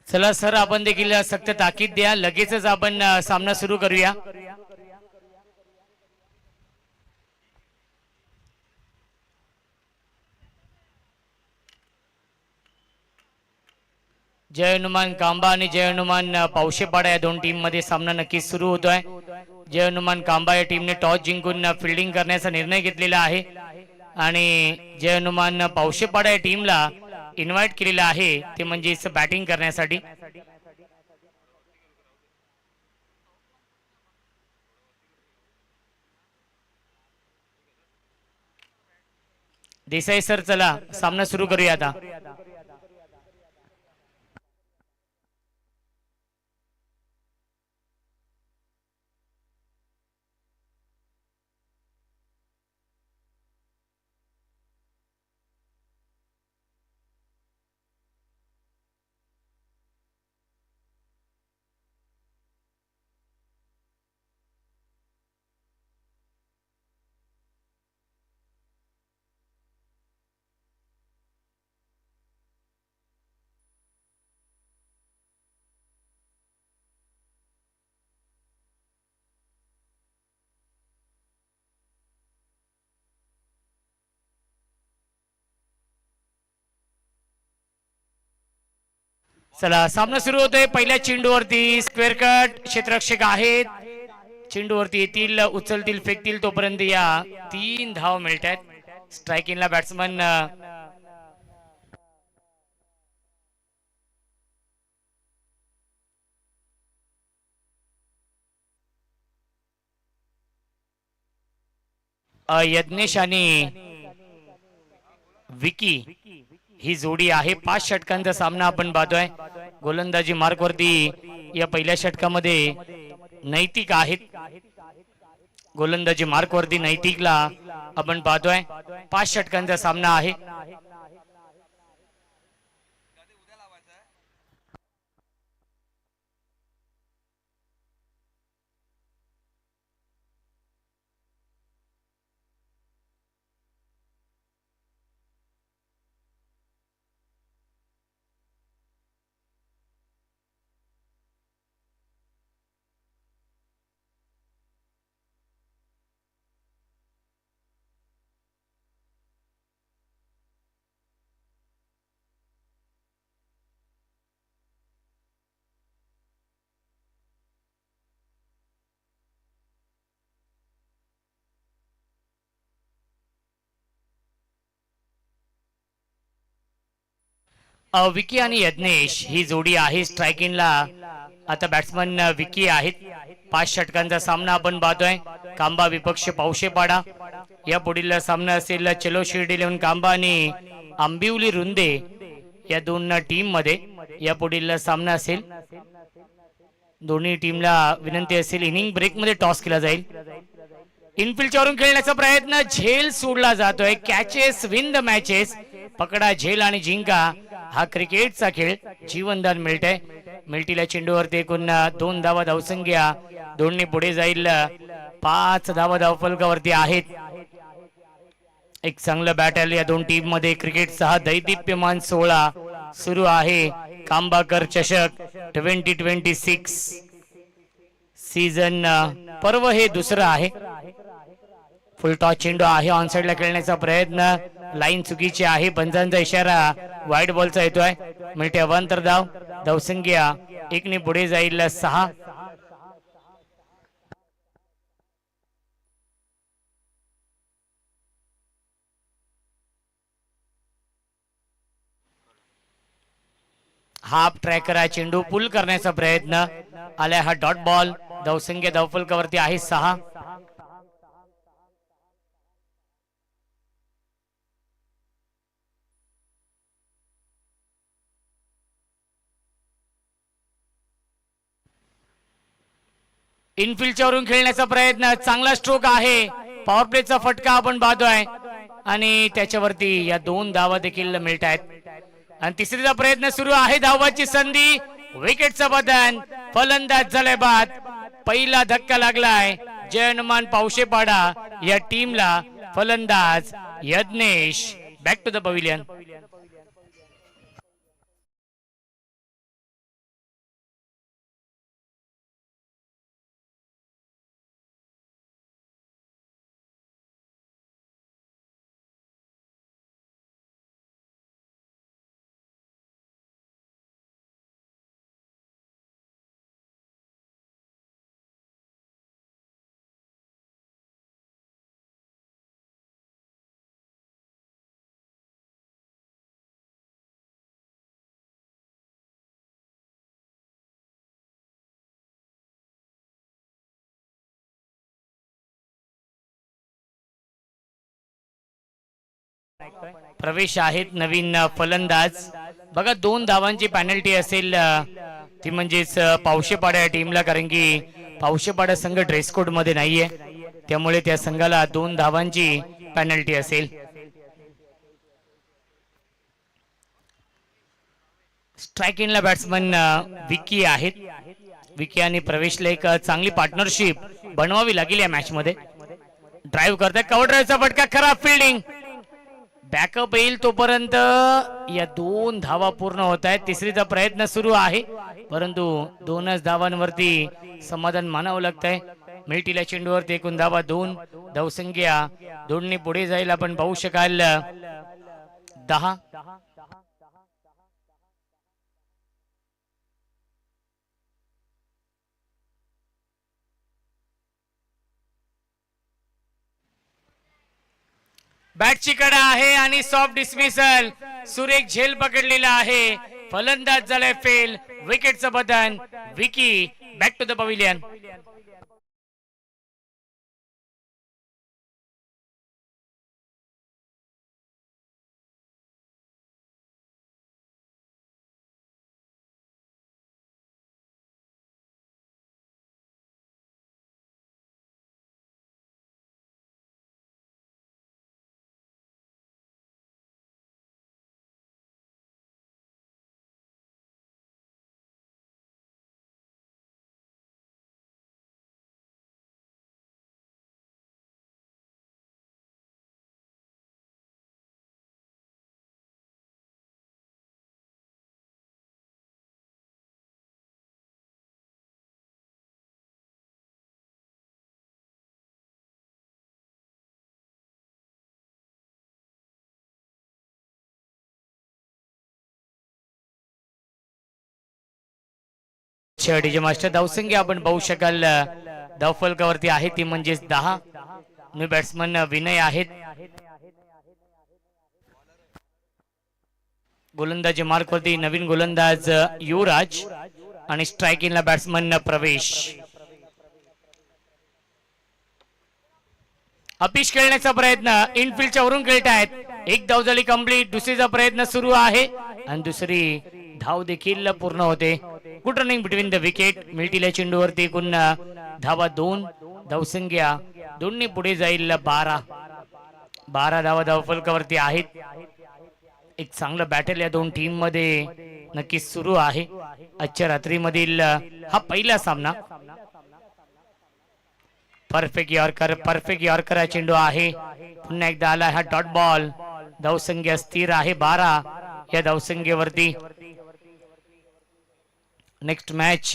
चला सर, आपण देखील सक्त ताकीद द्या, लगेचच आपण सामना सुरू करूया। जय हनुमान कांबा आणि जय हनुमान पावशेपाडा या दोन टीम मध्ये सामना नक्कीच सुरू होतोय। जय हनुमान कांबा या टीमने टॉस जिंकून फिल्डिंग करण्याचा निर्णय घेतलेला आहे आणि जय हनुमान पावशेपाडा या टीमला इन्व्हाइट केलेला आहे, ते म्हणजे बॅटिंग करण्यासाठी। देसाई सर, चला सामना सुरू करूया आता। चला सामना सुरू होतोय। पहिल्या चेंडूवरती स्क्वेअर कट क्षेत्ररक्षक आहेत, चेंडूवरती येतील, उचलतील, फेकतील, तोपर्यंत या 3 धाव मिळत आहेत। स्ट्रायकिंगला बॅट्समन यज्ञेश आणि विकी ही जोडी आहे। 5 षटकांचा सामना आपण पाहतोय। गोलंदाजी मार्कवरती या पहिल्या षटकामध्ये नैतिक आहेत, गोलंदाजी मार्कवरती नैतिकला आपण पाहतोय। 5 षटकांचा सामना आहे। विकी आणि यज्ञेश ही जोडी आहे। स्ट्रायकिंगला आता बॅट्समन विकी आहेत। 5 षटकांचा सामना आपण पाहतोय। कांबा विपक्ष पावशेपाडा या पुढील सामना असेल चलो शिर्डी 11 कांबा आणि आंबिवली रुंदे या दोन टीम मध्ये या पुढील सामना असेल। दोन्ही टीमला विनंती असेल इनिंग ब्रेक मध्ये टॉस केला जाईल। इनफिल्डच्या वरून खेळण्याचा प्रयत्न, झेल सोडला जातोय। कॅचेस विन द मॅचेस, पकडा झेल आणि जिंका हा क्रिकेटचा खेळ। जीवनदान मिळतंय। मिल्टीला चेंडूवरती एकूण 2 धावा धावसंख्या, दोन्ही पुढे जाईल। 5 धावा धावफलकावरती आहेत। एक चांगलं बॅटल या दोन टीम मध्ये। क्रिकेटचा हा दैदिप्यमान 16 सुरू आहे। कांबाकर चषक 2026 सीझन पर्व हे दुसरं आहे। फुल टॉस चेंडू आहे, ऑन साइडला खेळण्याचा प्रयत्न, लाईन चुकीची आहे, पंचांचा इशारा, वाईट बॉलचा येतोय। मिळते अवांतर धाव, धावसंख्या 1 ने पुढे जाईल 6। हाफ ट्रॅकर हा चेंडू पुल करण्याचा प्रयत्न आलाय, हा डॉट बॉल। धावसंख्या धावफलकावरती आहे 6। इनफिल्डच्या वरून खेळण्याचा प्रयत्न, चांगला स्ट्रोक आहे, पॉवर प्लेचा फटका आपण पाहतोय आणि त्याच्यावरती या 2 धावा देखील मिळत आहेत। आणि तिसरीचा प्रयत्न सुरू आहे, धावाची संधी, विकेटचं बदन, फलंदाज झालाय बाद। पहिला धक्का लागलाय जय हनुमान पावशेपाडा या टीमला। फलंदाज Yagnesh. Back to the pavilion. Pravesh आहेत नवीन फलंदाज. बघा 2 धावांची पॅनल्टी असेल ती म्हणजेच पावशेपाडा या टीमला, कारण की पावशेपाडा संघ ड्रेस कोड मध्ये नाहीये, त्यामुळे त्या संघाला 2 धावांची पॅनल्टी असेल. स्ट्राईक इनला बॅट्समन विकी आहेत. विकी आणि प्रवेशला एक चांगली पार्टनरशिप बनवावी लागेल या मॅच मध्ये. ड्राईव्ह करतात, कव्हर ड्राईव्हचा फटका, खराब फिल्डिंग. बॅकअप येईल तोपर्यंत या 2 धावा पूर्ण होत आहेत. तिसरीचा प्रयत्न सुरू आहे, परंतु 2च धावांवरती समाधान मानावं लागतंय. मिळतील चेंडूवरती एकूण धावा 2. धावसंख्या 2 पुढे जाईल. आपण पाहू शकाल 10. बॅटची कडा आहे आणि सॉफ्ट डिसमिसल. सुरेख झेल पकडलेला आहे. फलंदाज झालाय फेल. विकेटचं बदन. Vicky back to the pavilion. DJ master धावसंख्या आपण पाहू शकाल धावफलकावरती आहे ती म्हणजेच 10. न्यू बॅट्समन विनय आहेत. गोलंदाजी मार्कवरती नवीन गोलंदाज युवराज आणि स्ट्राईक इनला बॅट्समन प्रवेश. अपिश खेळण्याचा प्रयत्न, इनफिल्डच्या वरून खेळत आहेत. एक धाव झाली कंप्लीट. दुसरीचा प्रयत्न सुरू आहे आणि दुसरी धाव देखील पूर्ण होते. Good running between the wicket. मिळतील चेंडूवरती एकूण धावा 2. धावसंख्या 2 पुढे जाईल 12. 12 धावा धावफलकावरती आहेत. एक चांगलं बॅटल या 2 टीम मध्ये नक्कीच सुरू आहे. आजच्या रात्रीमधील हा पहिला सामना. परफेक्ट यॉर्कर चेंडू आहे. पुन्हा एकदा आला हा डॉट बॉल. धावसंख्या स्थिर आहे 12. या धावसंख्येवरती नेक्स्ट मॅच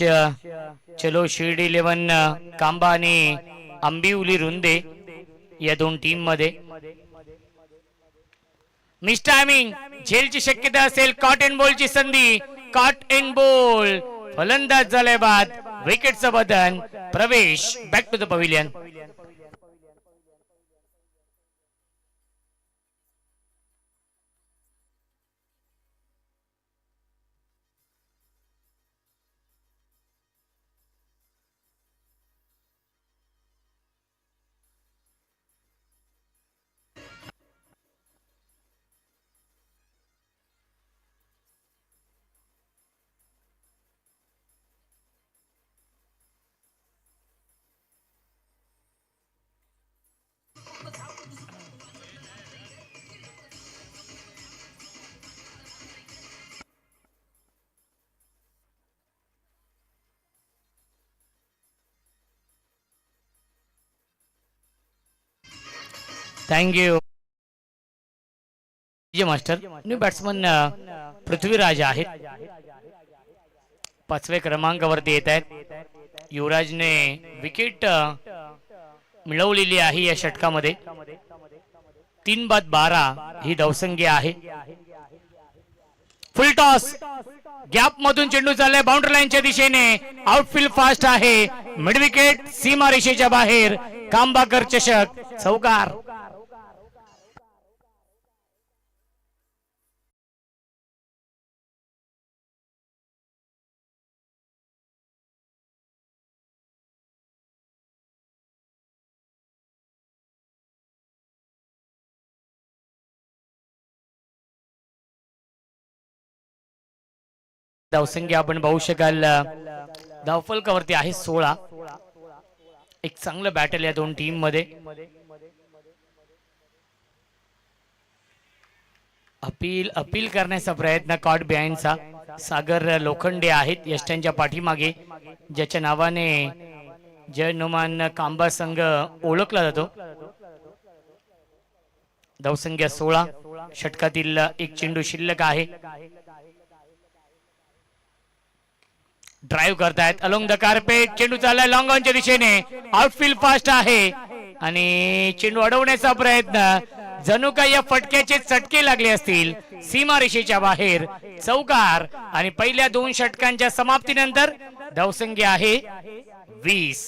चलो शिर्डी 11 कांबा आणि आंबिवली रुंदे या 2 टीम मध्ये. मिस टायमिंग, झेलची शक्यता असेल. कॉट अँड बॉलची संधी. Caught and ball. फलंदाज झालाय बाद. विकेटचं बदन. Pravesh back to the pavilion. Thank you master. New batsman Prithviraj आहेत. 5व्या क्रमांकावरती येत आहेत. युवराजने विकेट मिळवलेली आहे या षटकामध्ये. 3 बाद 12 ही धावसंख्या आहे. फुल टॉस. गॅप मधून चेंडू चाललाय बाउंड्री लाईनच्या दिशेने. आउटफील्ड फास्ट आहे. मिड विकेट सीमारेषेच्या बाहेर. कांबाकर चषक चौकार. धावसंख्या आपण पाहू शकाल धावफलकावरती आहे 16. एक चांगलं बॅटल या दोन टीम मध्ये. अपील करण्याचा प्रयत्न कॉट बिहाइंडचा सागर लोखंडे आहेत यष्ट्यांच्या पाठीमागे, ज्याच्या नावाने जय हनुमान कांबा संघ ओळखला जातो. धावसंख्या 16. षटकातील एक चेंडू शिल्लक आहे. ड्राइव्ह करतायत अलोंग द कार्पेट. चेंडू चाललाय लॉंग ऑनच्या दिशेने. आउटफील्ड फास्ट आहे आणि चेंडू अडवण्याचा प्रयत्न. जणू काही या फटक्याचे चटके लागले असतील. सीमारेषेच्या बाहेर चौकार आणि पहिल्या 2 षटकांच्या समाप्तीनंतर धावसंख्या आहे 20.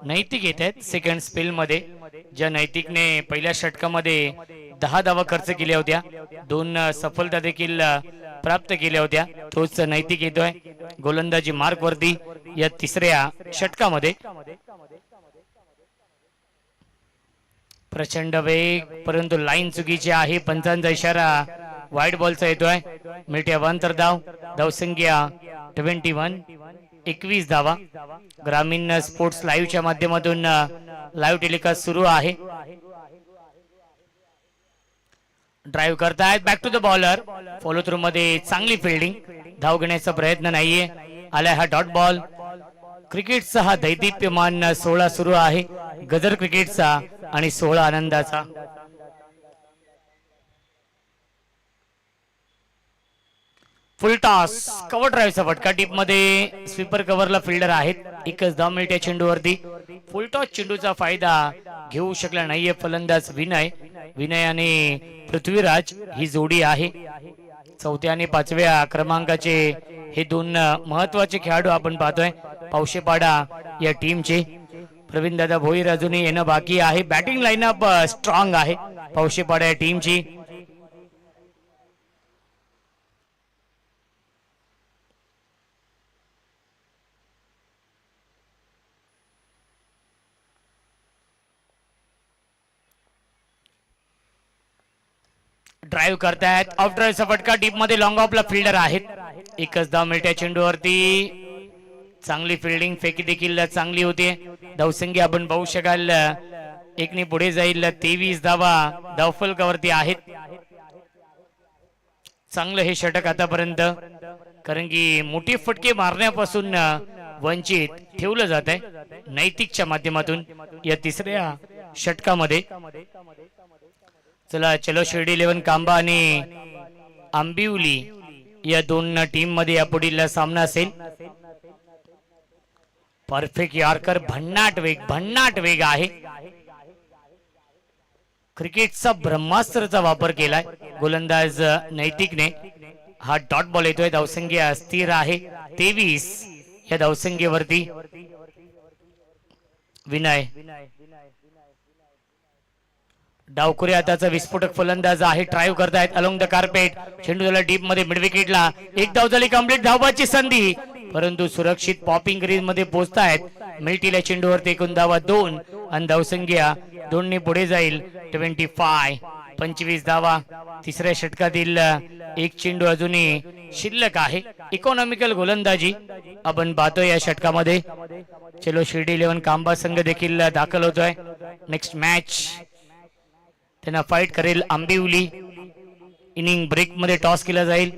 नैतिक येत आहेत सेकंड स्पेल मध्ये. ज्या नैतिकने पहिल्या षटकामध्ये 10 धावा खर्च केल्या होत्या, 2 सफलता देखील प्राप्त केल्या होत्या, तोच नैतिक येतोय गोलंदाजी मार्क वरती या तिसऱ्या षटकामध्ये. प्रचंड वेग परंतु लाईन चुकीची आहे. पंचांचा इशारा वाईट बॉलचा येतोय. मिळत्या 1 तर धावसंख्या 21. 21 धावा. ग्रामीण स्पोर्ट्स लाईव्हच्या माध्यमातून लाईव्ह टेलिकास्ट सुरू आहे. ड्राइव्ह करतायत back to the bowler. Follow through मध्ये चांगली फिल्डिंग. धाव घेण्याचा प्रयत्न नाहीये. आलाय हा डॉट बॉल. क्रिकेटचा हा दैदिप्यमान 16 सुरू आहे. गजर क्रिकेटचा आणि 16 आनंदाचा. फुल टॉस. कव्हर ड्राईव्हचा फटका. टीप मध्ये स्वीपर कव्हरला फिल्डर आहेत. एकच धाव मिळते चेंडूवरती. फुल टॉस चेंडूचा फायदा घेऊ शकला नाहीये फलंदाज विनय. विनय आणि पृथ्वीराज ही जोडी आहे. 4थ्या आणि 5व्या क्रमांकाचे हे 2 महत्वाचे खेळाडू आपण पाहतोय पावशेपाडा या टीमचे. प्रवीण दादा भोईर अजूनही येणं बाकी आहे. बॅटिंग लाईनअप स्ट्रॉंग आहे पावशेपाडा या टीमची. ड्राइव्ह करतायत. ऑफ ड्राईव्हचा फटका. डीप मध्ये लॉंग ऑफला फिल्डर आहेत. एकच धाव मिळते चेंडूवरती. चांगली फिल्डिंग. फेकी देखील चांगली होती. धावसंख्या आपण पाहू शकाल 1 पुढे जाईल. 23 धावा धावफलकावरती आहेत. चांगलं हे षटक आतापर्यंत, कारण की मोठी फटके मारण्यापासून वंचित ठेवलं जात आहे नैतिकच्या माध्यमातून या तिसऱ्या षटकामध्ये. चला चलो शिर्डी 11 कांबा आणि आंबिवली या 2 टीम मध्ये या पुढील सामना असेल. Perfect yorker. भन्नाट वेग आहे. क्रिकेटचा ब्रह्मास्त्राचा वापर केलाय गोलंदाज नैतिकने. हा डॉट बॉल येतोय. धावसंख्या स्थिर आहे 23 या धावसंख्येवरती. विनय डावकुरे आताचा विस्फोटक फलंदाज आहे. ड्राइव्ह करतायत अलोंग द कार्पेट. चेंडू झाला डीप मध्ये मिड विकेटला. 1 धाव झाली कंप्लीट. धावाची संधी परंतु सुरक्षित पॉपिंग ग्रीन मध्ये पोहोचतायत. मिळतीला चेंडूवरती एकूण धावा 2 आणि धावसंख्या 2 ने पुढे जाईल 25. 25 धावा. तिसऱ्या षटकातील एक चेंडू अजूनही शिल्लक आहे. इकॉनॉमिकल गोलंदाजी आपण पाहतोय या षटकामध्ये. चलो शिर्डी 11 कांबा संघ देखील दाखल होतोय. नेक्स्ट मॅच त्यांना फाईट करेल आंबिवली. इनिंग ब्रेक मध्ये टॉस केला जाईल.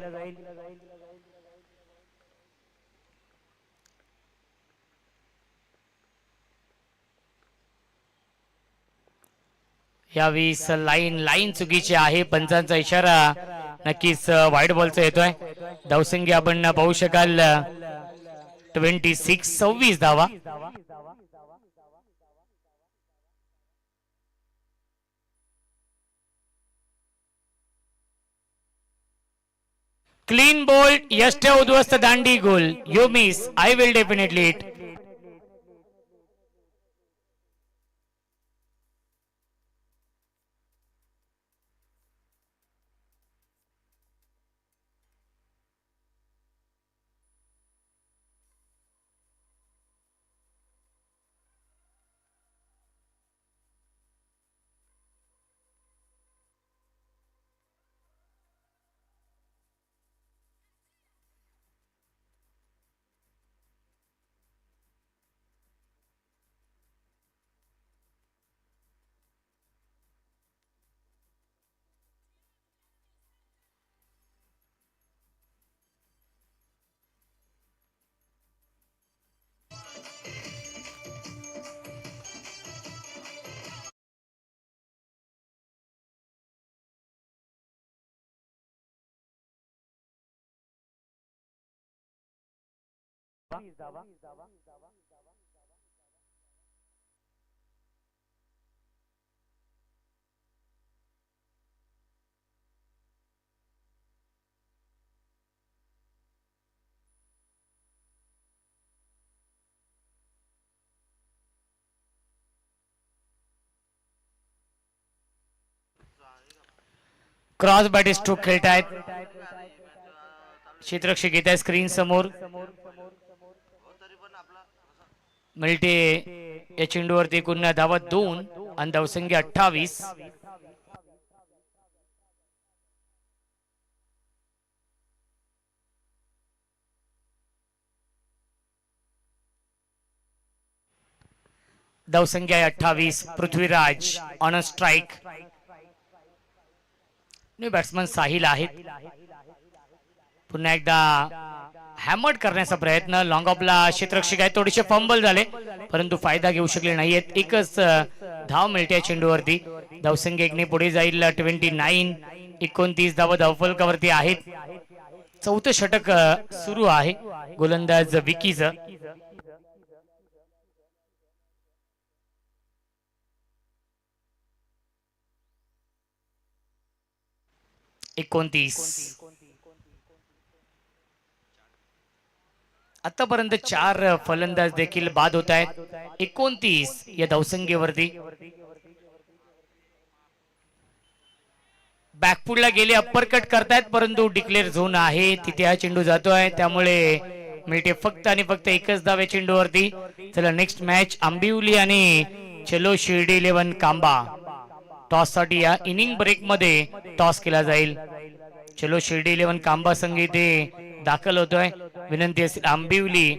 यावेळीस लाईन चुकीची आहे. पंचांचा इशारा नक्कीच वाईट बॉलचा येतोय. धावसंख्या आपण पाहू शकाल 26 धावा. क्लीन बोल्ड, यष्ट उद्ध्वस्त दांडी गोल. You miss, I will definitely it. Cross bat stroke खेळतायत. क्षेत्ररक्षक येत आहे स्क्रीन समोर. मिल्टे या चेंडूवरती एकूण धावा 2 आणि धावसंख्या 28. धावसंख्या 28. Prithviraj on a strike. New batsman Sahil आहेत. पुन्हा एकदा हॅमर्ड करण्याचा प्रयत्न. लॉंग ऑफला क्षेत्ररक्षक आहे. थोडेसे फंबल झाले परंतु फायदा घेऊ शकले नाहीयेत. एकच धाव मिळते या चेंडूवरती. धावसंख्या 1 ने पुढे जाईल 29. 29 धावा धावफलकावरती आहेत. चौथं षटक सुरू आहे गोलंदाज विकीचं. आतापर्यंत 4 फलंदाज देखील बाद होत आहेत. 29 या धावसंख्येवरती. बॅकफुटला गेले, अप्पर कट करतायत परंतु डिक्लेअर झोन आहे तिथे हा चेंडू जातोय. त्यामुळे मिळते फक्त आणि फक्त एकच धाव या चेंडूवरती. चला नेक्स्ट मॅच आंबिवली आणि चलो शिर्डी 11 कांबा. टॉस साठी या इनिंग ब्रेक मध्ये टॉस केला जाईल. चलो शिर्डी 11 कांबा संघ इथे दाखल होतोय. विनंती असेल आंबिवली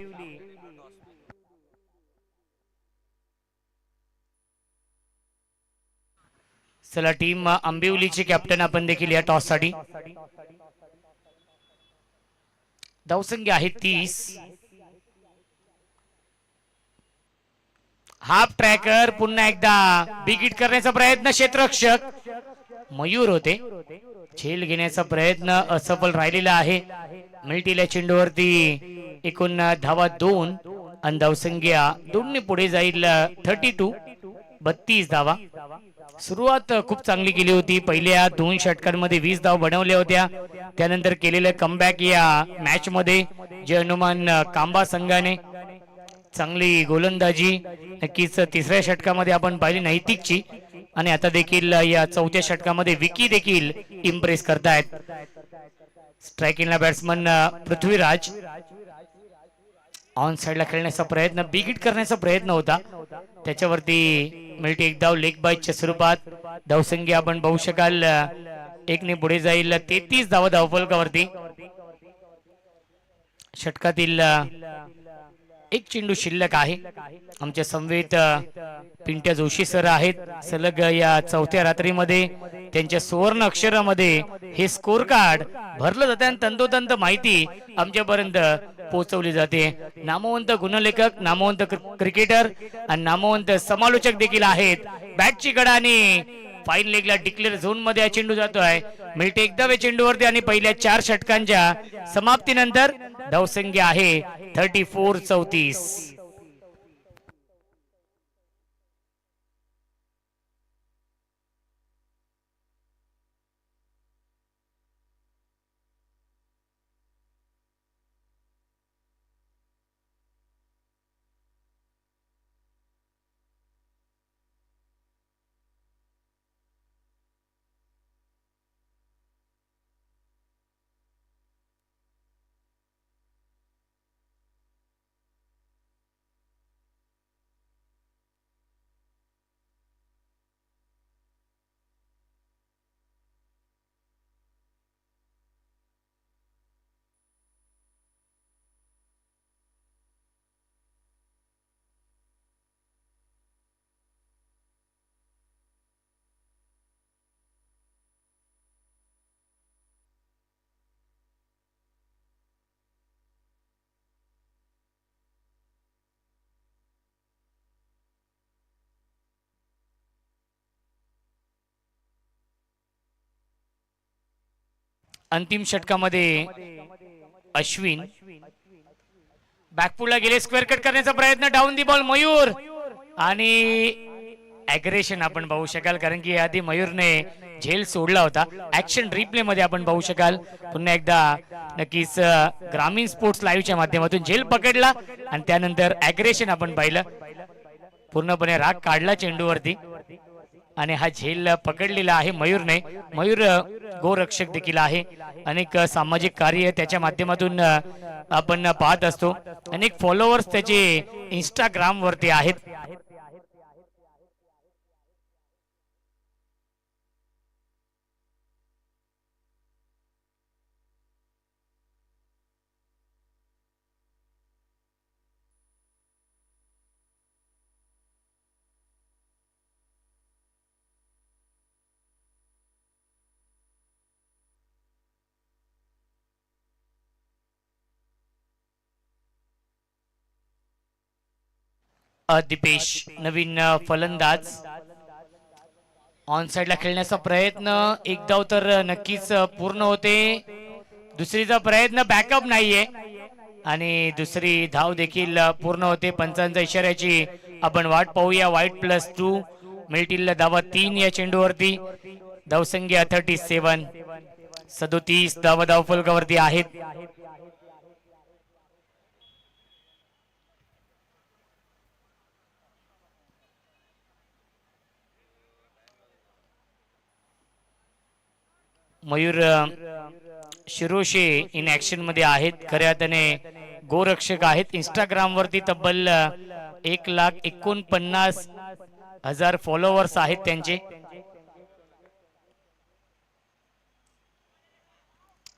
चला टीम आंबिवलीचे कॅप्टन आपण देखील या टॉस साठी. धावसंख्या आहे 30. हाफ ट्रॅकर पुन्हा एकदा बिग करण्याचा प्रयत्न. क्षेत्ररक्षक मयूर होते. झेल घेण्याचा प्रयत्न असफल राहिलेला आहे. मिल्टीला चेंडूवरती एकूण धावा 2 आणि धावसंख्या 2 ने पुढे जाईल 32. 32 धावा. सुरुवात खूप चांगली केली होती. पहिल्या 2 षटकांमध्ये 20 धाव बनवल्या होत्या. त्यानंतर केलेलं कमबॅक या मॅच मध्ये जय हनुमान कांबा संघाने. चांगली गोलंदाजी नक्कीच तिसऱ्या षटकामध्ये आपण पाहिली नैतिकची. आणि आता देखील या चौथ्या षटकामध्ये विकी देखील इम्प्रेस करतायत. स्ट्रायकिंगला बॅट्समन पृथ्वीराज. ऑन साइडला खेळण्याचा प्रयत्न, बिग हिट करण्याचा प्रयत्न होता त्याच्यावरती. मिळते एक धाव लेग बायच्या स्वरूपात. धावसंख्या आपण पाहू शकाल 1 ने पुढे जाईल 33 धावा धावफलकावरती. षटकातील एक चेंडू शिल्लक आहे. आमच्या समवेत पिंट्या जोशी सर आहेत. सलग या चौथ्या रात्रीमध्ये त्यांच्या सुवर्ण अक्षरामध्ये हे स्कोर कार्ड भरलं जाते आणि तंतोतंत माहिती आमच्यापर्यंत पोहोचवली जाते. नामवंत गुणलेखक, नामवंत क्रिकेटर आणि नामवंत समालोचक देखील आहेत. बॅटची कडा आणि फाईन लेगला डिक्लेअर झोन मध्ये हा चेंडू जातोय. मिळते एकदा वे चेंडूवरती आणि पहिल्या 4 षटकांच्या समाप्तीनंतर धावसंख्या आहे 34-34. अंतिम षटकामध्ये अश्विन बॅकफुटला गेले, स्क्वेअर कट करण्याचा प्रयत्न, डाऊन दी बॉल मयूर आणि ॲग्रेशन आपण पाहू शकाल, कारण की आधी मयूरने झेल सोडला होता. ऍक्शन रिप्ले मध्ये आपण पाहू शकाल. पुन्हा एकदा नक्कीच ग्रामीण स्पोर्ट्स लाईव्हच्या माध्यमातून झेल पकडला आणि त्यानंतर ॲग्रेशन आपण पाहिलं. पूर्णपणे राग काढला चेंडूवरती आणि हा झेल पकडलेला आहे मयूरने. मयूर गोरक्षक देखील आहे. अनेक सामाजिक कार्य त्याच्या माध्यमातून आपण पाहत असतो. अनेक फॉलोअर्स त्याचे इंस्टाग्राम वरती आहेत. दीपेश नवीन फलंदाज ऑन साइडला खेळण्याचा प्रयत्न, एक धाव तर नक्कीच पूर्ण होते. दुसरीचा प्रयत्न बॅकअप नाहीये आणि दुसरी धाव देखील पूर्ण होते. पंचांच्या इशाऱ्याची आपण वाट पाहूया. वाईट +2 मिळतील धावा 3 या चेंडूवरती. धावसंख्या 37. 37 धावा धावफलकावरती आहेत. मयूर शिरोशे इन ऍक्शन मध्ये आहेत. खऱ्या अर्थाने गोरक्षक आहेत. इंस्टाग्राम वरती तब्बल 1,49,000 फॉलोअर्स आहेत त्यांचे.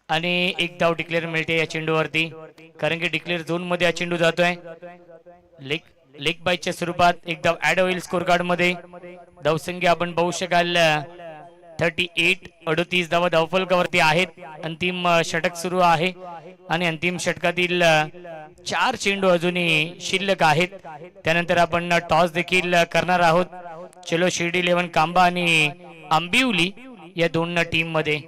आणि एक धाव डिक्लेअर मिळते या चेंडूवरती, कारण की डिक्लेअर झोन मध्ये हा चेंडू जातोय. लेग बायच्या स्वरूपात एक धाव ऍड होईल स्कोर कार्ड मध्ये. धावसंख्या आपण पाहू शकाल 38. 38 धावा धावफलकावरती आहेत. अंतिम षटक सुरू आहे आणि अंतिम षटकातील 4 चेंडू अजूनही शिल्लक आहेत. त्यानंतर आपण टॉस देखील करणार आहोत. चलो शिर्डी 11 कांबा आणि आंबिवली या दोन टीम मध्ये.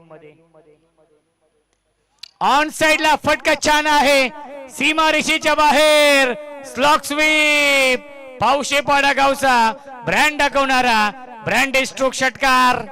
ऑन साइडला फटका छान आहे, सीमा रेषेच्या बाहेर. Slog sweep. पावशेपाडा गावचा ब्रँड दाखवणारा ब्रँड स्ट्रोक षटकार.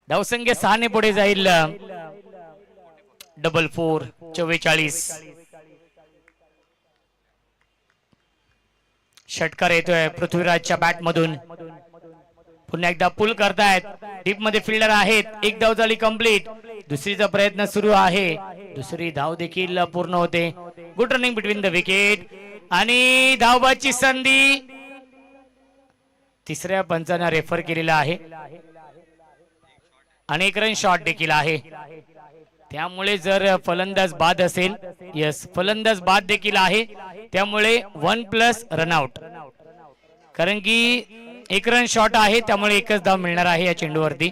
धावसंख्या 6 ने पुढे जाईल. 4-4. 44. षटकार येतोय पृथ्वीराजच्या बॅट मधून. पुन्हा एकदा पुल करतायत, डीप मध्ये फिल्डर आहेत. एक धाव झाली कंप्लीट. दुसरीचा प्रयत्न सुरू आहे. दुसरी धाव देखील पूर्ण होते. Good running between the wicket आणि धावबाची संधी तिसऱ्या पंचांना रेफर केलेला आहे आणि एक रन शॉट देखील आहे. त्यामुळे जर फलंदाज बाद असेल, यस फलंदाज बाद देखील आहे, त्यामुळे 1+ रनआउट, कारण की एक रन शॉट आहे, त्यामुळे एकच धाव मिळणार आहे या चेंडूवरती.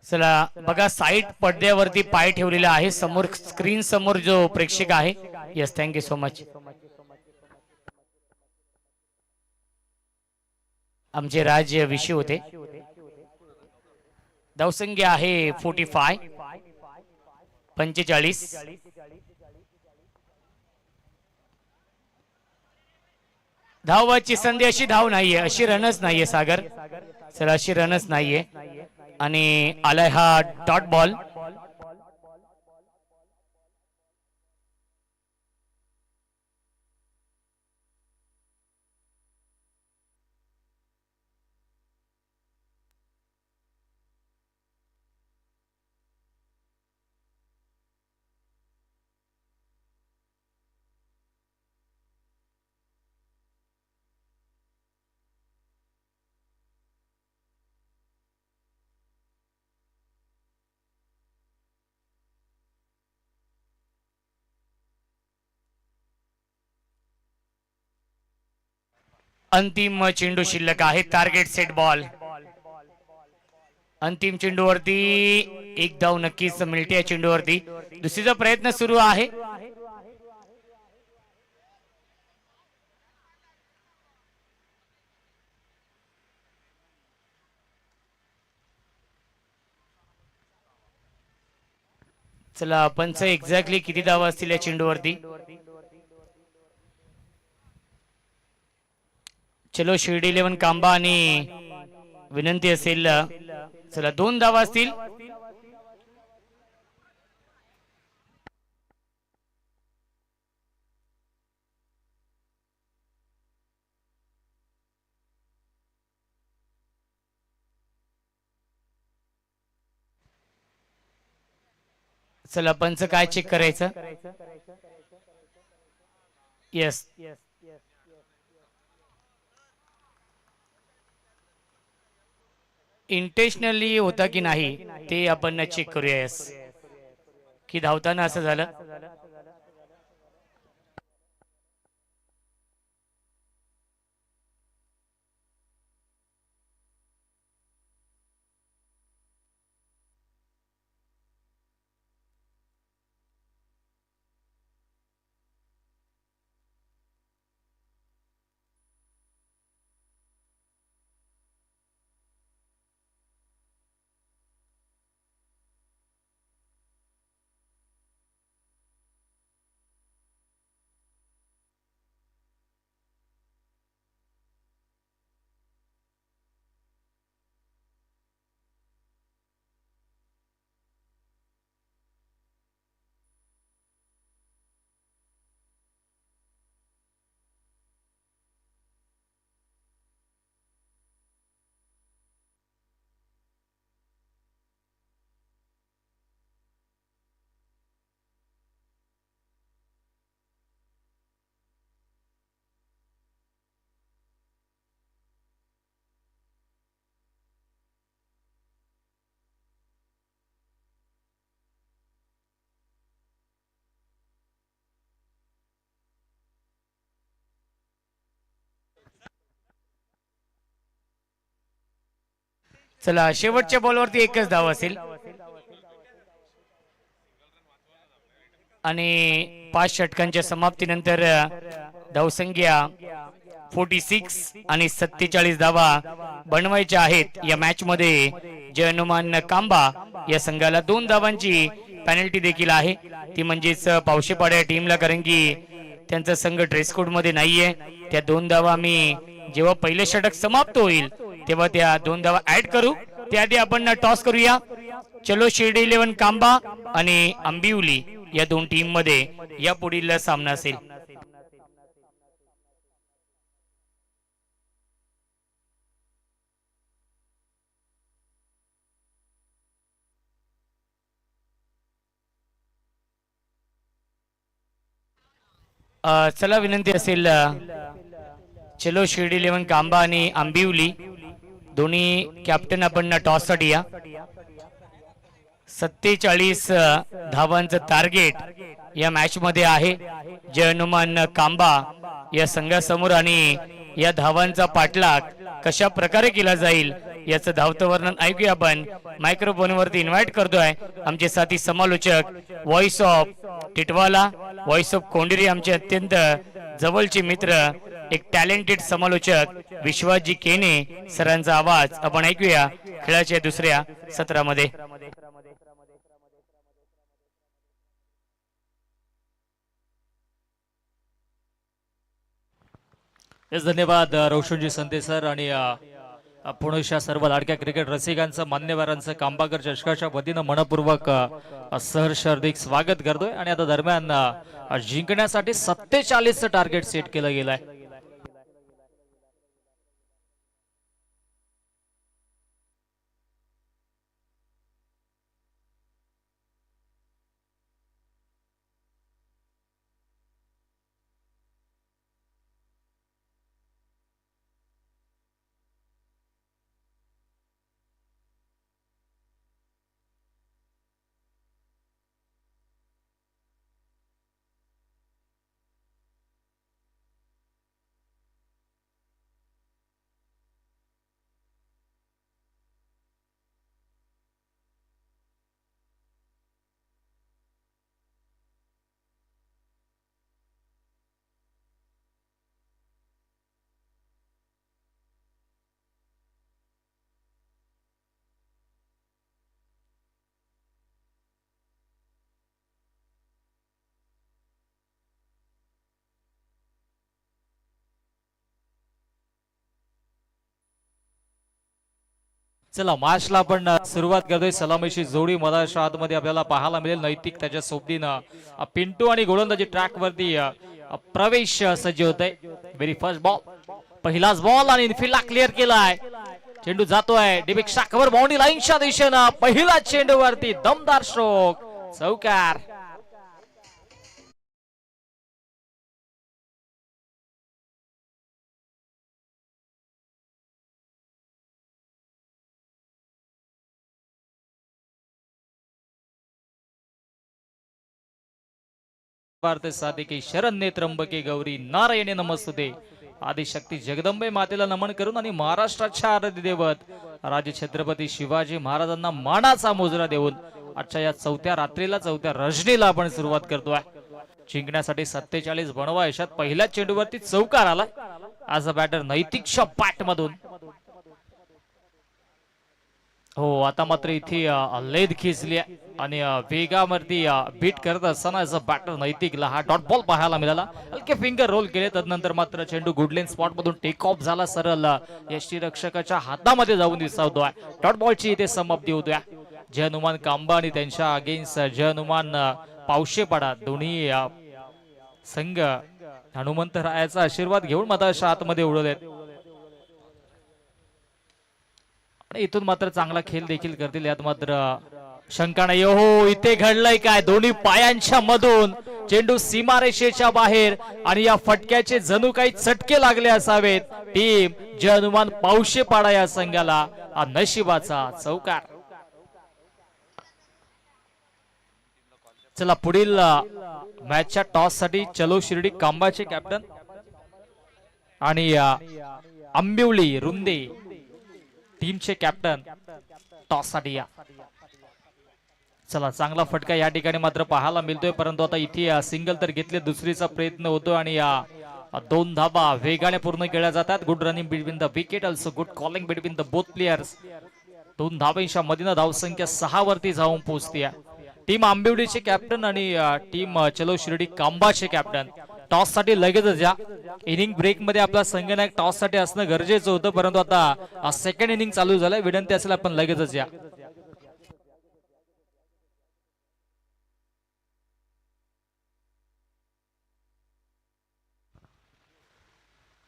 चला बघा, साईड पडद्यावरती पाय ठेवलेला आहे, समोर स्क्रीन समोर जो प्रेक्षक आहे. Yes, thank you so much. आमचे राज विषय होते. धावसंख्या आहे 45. धावाची संधी, अशी धाव नाहीये, अशी रनच नाहीये सागर. चला, अशी रनच नाहीये आणि आलाय हा डॉट बॉल. अंतिम चेंडू शिल्लक आहे. Target set ball. अंतिम चेंडूवरती एक धाव नक्कीच मिळते या चेंडूवरती. दुसरीचा प्रयत्न सुरू आहे. चला, पंच एक्झॅक्टली किती धावा असतील या चेंडूवरती? चलो शिर्डी 11 कांबा आणि विनंती असेल, चला 2 धावा असतील. चला, पंच काय चेक करायचं? यस, इंटेन्शनली होता की नाही ते आपण चेक करूया. यस, की धावताना असं झालं. चला, शेवटच्या बॉलवरती एकच धाव असेल आणि 5 षटकांच्या समाप्तीनंतर धावसंख्या 46 आणि 47 धावा बनवायच्या आहेत या मॅच मध्ये. जय हनुमान कांबा या संघाला 2 धावांची पेनल्टी देखील आहे, ती म्हणजेच पावशेपाड्या टीमला, कारण की त्यांचा संघ ड्रेस कोड मध्ये नाहीये. त्या 2 धावा मी जेव्हा पहिले षटक समाप्त होईल तेव्हा त्या 2 धावा ऍड करू. त्याआधी आपण टॉस करूया. चलो शिर्डी 11 कांबा आणि आंबिवली या 2 टीम मध्ये या पुढील सामना असेल. चला विनंती असेल, चलो शिर्डी 11 कांबा आणि आंबिवली दोन्ही कॅप्टन आपण टॉस साठी या. 47 धावांचं टार्गेट या मॅच मध्ये आहे जय हनुमान कांबा या संघासमोर, आणि या धावांचा पाठलाग कशा प्रकारे केला जाईल याचं धावतं वर्णन ऐकूया. आपण मायक्रोफोन वरती इन्व्हाइट करतोय आमचे साथी समालोचक, voice of Titwala, voice of Kondiri, आमचे अत्यंत जवळचे मित्र, एक टॅलेंटेड समालोचक विश्वासजी केने सरांचा आवाज आपण ऐकूया खेळाच्या दुसऱ्या सत्रामध्ये. धन्यवाद रोशनजी संते सर आणि पुणेच्या सर्व लाडक्या क्रिकेट रसिकांचं, मान्यवरांचं कांबाकर चषकाच्या वतीनं मनपूर्वक सहर्ष हार्दिक स्वागत करतोय. आणि आता दरम्यान जिंकण्यासाठी 47चं टार्गेट सेट केलं गेलंय. चला मॅचला आपण सुरुवात करतोय. सलामीची जोडी मधाच्या आतमध्ये आपल्याला पाहायला मिळेल. नैतिक त्याच्या सोबतीनं पिंटू आणि गोलंदाजी ट्रॅक वरती प्रवेश सज्ज होत आहे. व्हेरी फर्स्ट बॉल, पहिलाच बॉल आणि इनफिल्डला क्लिअर केलाय. चेंडू जातोय डिबिक शाखावर बाउंड्री लाईनच्या दिशेनं. पहिला चेंडू वरती दमदार स्ट्रोक, चौकार. साधिके शरण्ये त्र्यंबके गौरी नारायणे नमस्तुते. आदिशक्ती जगदंबे मातेला नमन करून आणि महाराष्ट्राच्या आराध्य दैवत राजे छत्रपती शिवाजी महाराजांना मानाचा मुजरा देऊन आजच्या या 4थ्या रात्रीला, 4थ्या रजनीला आपण सुरुवात करतोय. जिंकण्यासाठी 47 बनवायच्यात. पहिल्या चेंडूवरती चौकार आला. आज बॅटर नैतिकच्या बॅट मधून. हो, आता मात्र इथे लेद खिचली आणि वेगावरती बीट करत असताना बॅटर नैतिकला हा डॉट बॉल पाहायला मिळाला. हलके फिंगर रोल केले, तदनंतर मात्र चेंडू गुडलेन स्पॉट मधून टेक ऑफ झाला. सरळ यष्टीरक्षकाच्या हातामध्ये जाऊन दिसतोय. डॉट बॉलची इथे समाप्ती होतोय. जय हनुमान कांबा आणि त्यांच्या अगेन्स्ट जय हनुमान पावशेपाडा दोन्ही संघ हनुमंतरायाचा आशीर्वाद घेऊन मधाच्या आतमध्ये उडवलेत. इथून मात्र चांगला खेळ देखील करतील यात मात्र शंका नाही. हो, इथे घडलंय काय, दोन्ही पायांच्या मधून चेंडू सीमारेषेच्या बाहेर आणि या फटक्याचे जणू काही चटके लागले असावेत. टीम जय हनुमान पावशेपाडा या संघाला नशिबाचा चौकार. चला पुढील मॅचच्या टॉस साठी चलो शिर्डी कांबाचे कॅप्टन आणि आंबिवली रुंदे टीमचे कॅप्टन टॉस साठी या. चला, चांगला फटका या ठिकाणी मात्र पाहायला मिळतोय, परंतु आता इथे सिंगल तर घेतले, दुसरीचा प्रयत्न होतो आणि दोन धाबा वेगाने पूर्ण केल्या जातात. Good running between the wicket, also good calling between the both players. दोन धाब्यांच्या मधीनं धावसंख्या 6 वरती जाऊन पोहोचते. टीम आंबिवलीचे कॅप्टन आणि टीम चलो शिर्डी कांबाचे कॅप्टन टॉस साठी लगेचच या. इनिंग ब्रेक मध्ये आपला संघनायक टॉस साठी असणं गरजेचं होतं, परंतु आता सेकंड इनिंग चालू झालंय. विनंती असेल आपण लगेचच या.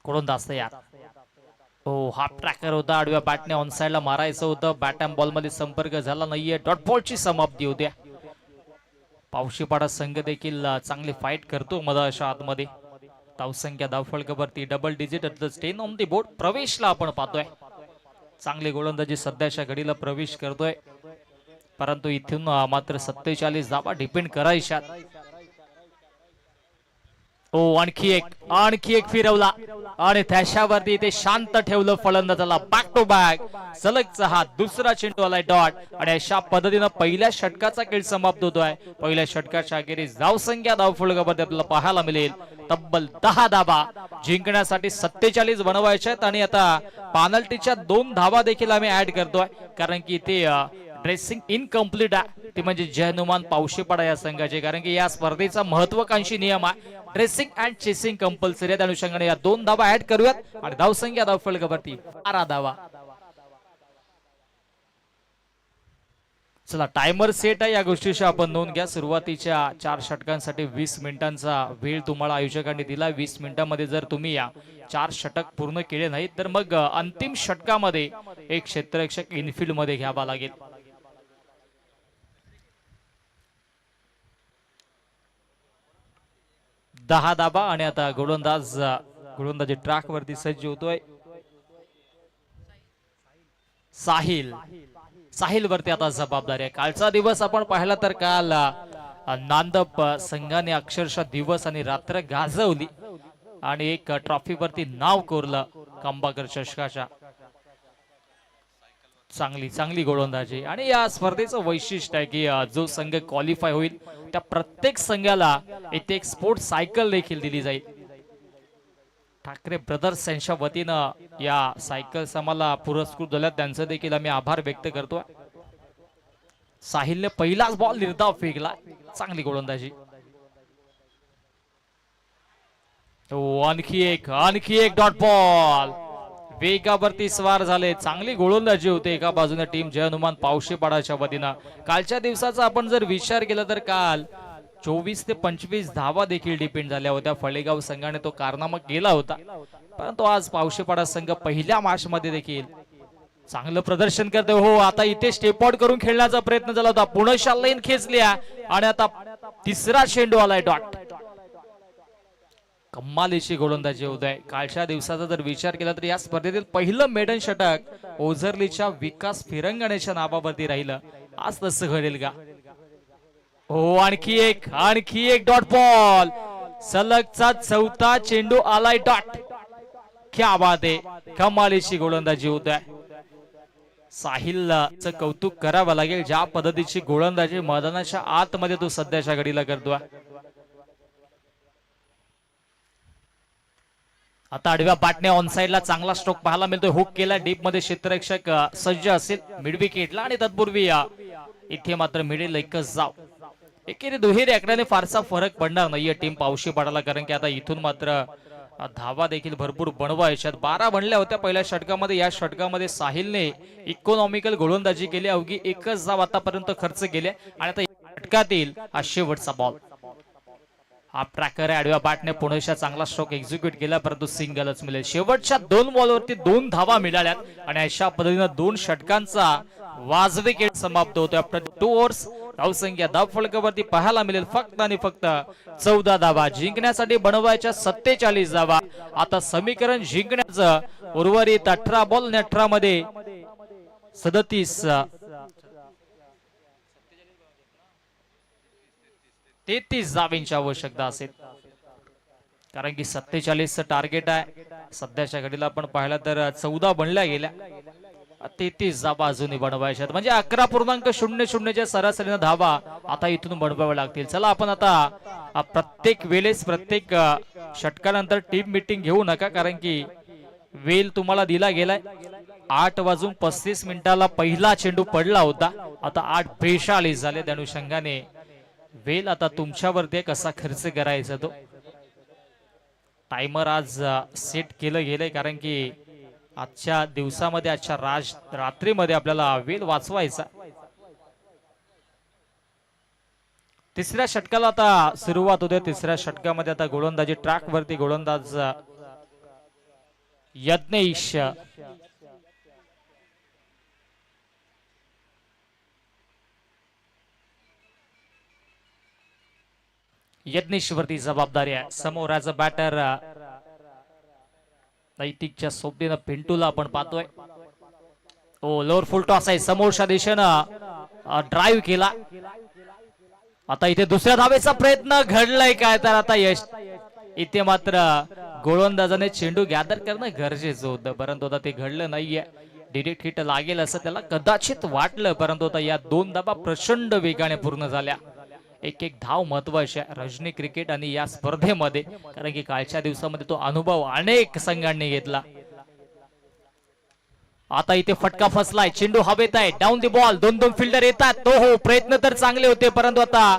गोलंदाज तयार. हो, हाफ ट्रॅकर होता. आडव्या बॅटने ऑन साइडला मारायचं होतं. बॅट अँड बॉल मध्ये संपर्क झाला नाहीये. डॉट बॉलची समाप्ती होते. पावशीपाडा संघ देखील चांगली फाईट करतो मधाच्या आतमध्ये. धावसंख्या धावफलकावरती double digit 10 on the board. प्रवेशला आपण पाहतोय. चांगली गोलंदाजी सध्याच्या घडीला प्रवेश करतोय, परंतु इथून मात्र 47 धावा डिपेंड करायच्या. हो, आणखी एक फिरवला आणि त्याच्यावरती ते शांत ठेवलं फलंदाजाला. बॅक टू बॅक सलगचा हा दुसरा चेंडू आलाय डॉट. आणि अशा पद्धतीनं पहिल्या षटकाचा खेळ समाप्त होतोय. पहिल्या षटकाच्या अखेरीस धावसंख्या धावफलकावरती आपल्याला पाहायला मिळेल तब्बल 10 धावा. जिंकण्यासाठी 47 बनवायच्या आहेत आणि आता पेनल्टीच्या 2 धावा देखील आम्ही ऍड करतोय, कारण की ते ड्रेसिंग इनकम्प्लीट आहे. ते म्हणजे जय हनुमान पावशीपाडा या संघाचे, कारण की या स्पर्धेचा महत्वाकांक्षी नियम आहे ड्रेसिंग अँड चेसिंग कंपल्सरी. त्या अनुषंगाने या 2 धावा ऍड करूयात आणि धावसंख्या धावफलकावरती 12 धावा. चला, टायमर सेट आहे, या गोष्टीची आपण नोंद घ्या. सुरुवातीच्या 4 षटकांसाठी 20 मिनिटांचा वेळ तुम्हाला आयोजकांनी दिला. 20 मिनिटांमध्ये जर तुम्ही या 4 षटक पूर्ण केले नाहीत तर मग अंतिम षटकामध्ये एक क्षेत्ररक्षक इनफिल्ड मध्ये घ्यावा लागेल. दहा धाबा आणि आता गोलंदाजी ट्रॅक वरती सज्ज होतोय. साहिल वरती आता जबाबदारी आहे. कालचा दिवस आपण पाहिला तर काल नांदप संघाने अक्षरशः दिवस आणि रात्र गाजवली आणि एक ट्रॉफी वरती नाव कोरलं कंबाकर चषकाच्या. चांगली गोलंदाजी. आणि या स्पर्धेचं वैशिष्ट्य आहे की जो संघ क्वालिफाय होईल त्या प्रत्येक संघाला इथे एक स्पोर्ट्स सायकल देखील दिली जाईल. ठाकरे ब्रदर्स यांच्या वतीनं या सायकल्स आम्हाला पुरस्कृत झाल्या, त्यांचं देखील आम्ही आभार व्यक्त करतो. साहिलने पहिलाच बॉल निर्धाव फेकला. चांगली गोलंदाजी. आणखी एक डॉट बॉल. वेगावरती स्वार झाले. चांगली गोलंदाजी होते एका बाजूने टीम जय हनुमान पावशीपाडाच्या वतीनं. कालच्या दिवसाचा आपण जर विचार केला तर काल 24 ते 25 धावा देखील डिपेंड झाल्या होत्या. फळेगाव संघाने तो कारनामा केला होता, परंतु आज पावशीपाडा संघ पहिल्या मॅच मध्ये देखील चांगलं प्रदर्शन करते. हो, आता इथे स्टेप आउट करून खेळण्याचा प्रयत्न झाला होता. पुन्हा लाईन खेचल्या आणि आता तिसरा चेंडू आलाय डॉट. कमालीची गोलंदाजी होत आहे. कालच्या दिवसाचा जर विचार केला तर या स्पर्धेतील पहिलं मेडन षटक ओझरलीच्या विकास फिरंगणेच्या नावावरती राहिलं. आज तसं घडेल का? हो, आणखी एक डॉट बॉल. सलगचा चौथा चेंडू आलाय डॉट. क्या बात आहे. कमालीची गोलंदाजी होत आहे. साहिलचं कौतुक करावं लागेल, ज्या पद्धतीची गोलंदाजी मैदानाच्या आतमध्ये तो सध्याच्या घडीला करतोय. आता आडव्या बॅटने ऑन साइडला चांगला स्ट्रोक पाहायला मिळतोय. हुक केला डीप मध्ये. क्षेत्ररक्षक सज्ज असेल मिड विकेटला आणि तत्पूर्वी इथे मात्र मिडेल एकच जाव. एकेरी दुहेरी आकड्याने फारसा फरक पडणार नाहीये टीम पावशीपाडाला, कारण की आता इथून मात्र धावा देखील भरपूर बनवायच्यात. 12 बनल्या होत्या पहिल्या षटकामध्ये. या षटकामध्ये साहिलने इकॉनॉमिकल गोलंदाजी केली. अवघी एकच धाव आतापर्यंत खर्च केले आणि आता षटकातील हा शेवटचा बॉल. हा ट्रॅकर आहे. आडव्या बॅटने पुणेशा चांगला स्ट्रोक एक्झिक्यूट केला, परंतु सिंगलच मिळेल. शेवटच्या 2 बॉलवरती 2 धावा मिळाल्यात आणि अशा पद्धतीने 2 षटकांचा वाजवी खेळ समाप्त होतो. आफ्टर 2 ओव्हर्स धावसंख्या धावफलकावरती पाहायला मिळेल फक्त आणि फक्त 14 धावा. जिंकण्यासाठी बनवायच्या 47 धावा. आता समीकरण जिंकण्याचं उर्वरित 18 बॉल आणि 18 मध्ये 33 धावांची आवश्यकता असेल, कारण की 47चं टार्गेट आहे. सध्याच्या घडीला आपण पाहिलं तर 14 बनल्या गेल्या 33 धाबा अजूनही बनवायच्या आहेत. म्हणजे 11.00च्या सरासरीनं धाबा आता इथून बनवाव्या लागतील. चला आपण आता प्रत्येक वेळेस प्रत्येक षटकानंतर टीम मीटिंग घेऊ नका, कारण की वेल तुम्हाला दिला गेलाय. 8:35 पहिला चेंडू पडला होता. आता 8:42 झाले. त्या अनुषंगाने वेल आता तुमच्यावरती कसा खर्च करायचा तो टायमर आज सेट केलं गेलंय, कारण की आजच्या दिवसामध्ये आजच्या रात्रीमध्ये आपल्याला वेल वाचवायचा. तिसऱ्या षटकाला आता सुरुवात होते. तिसऱ्या षटकामध्ये आता गोलंदाजी ट्रॅक वरती गोलंदाज यज्ञेश वरती जबाबदारी आहे. समोर ॲज अ बॅटर नैतिकच्या सोबतीनं पिंटूला आपण पाहतोय. ओ लोअर फुल टॉस आहे. समोरच्या दिशेनं ड्राईव्ह केला. आता इथे दुसऱ्या धावेचा प्रयत्न घडलाय काय, तर आता यश इथे मात्र गोलंदाजाने चेंडू गॅदर करणं गरजेचं होतं, परंतु आता ते घडलं नाहीये. डिरेक्ट हिट लागेल असं त्याला कदाचित वाटलं, परंतु आता या 2 धाबा प्रचंड वेगाने पूर्ण झाल्या. एक एक धाव महत्वाच्या रजनी क्रिकेट आणि या स्पर्धेमध्ये, कारण की कालच्या दिवसामध्ये तो अनुभव अनेक संघांनी घेतला. आता इथे फटका फसलाय. चेंडू हवेत आहे. Down the ball. 2 फिल्डर येतात. तो हो प्रयत्न तर चांगले होते, परंतु आता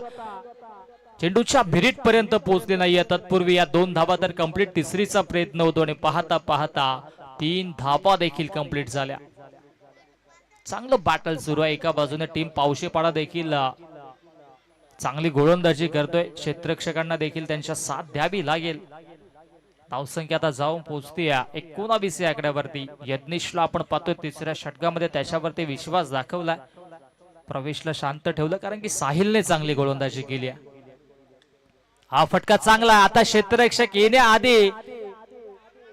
चेंडूच्या भिरीट पर्यंत पोहोचले नाहीये. तत्पूर्वी या 2 धाबा तर कंप्लीट. तिसरीचा प्रयत्न होतो आणि पाहता पाहता 3 धाबा देखील कंप्लीट झाल्या. चांगलं बॅटल सुरू आहे. एका बाजूने टीम पावशेपाडा देखील चांगली गोलंदाजी करतोय. क्षेत्ररक्षकांना देखील त्यांच्या साथ द्यावी लागेल. धावसंख्या आता जाऊन पोहोचते 19 या आकड्यावरती. यज्ञेशला आपण पाहतोय तिसऱ्या षटकामध्ये त्याच्यावरती विश्वास दाखवला. प्रवेशला शांत ठेवलं, कारण की साहिलने चांगली गोलंदाजी केली आहे. हा फटका चांगला. आता क्षेत्ररक्षक येण्याआधी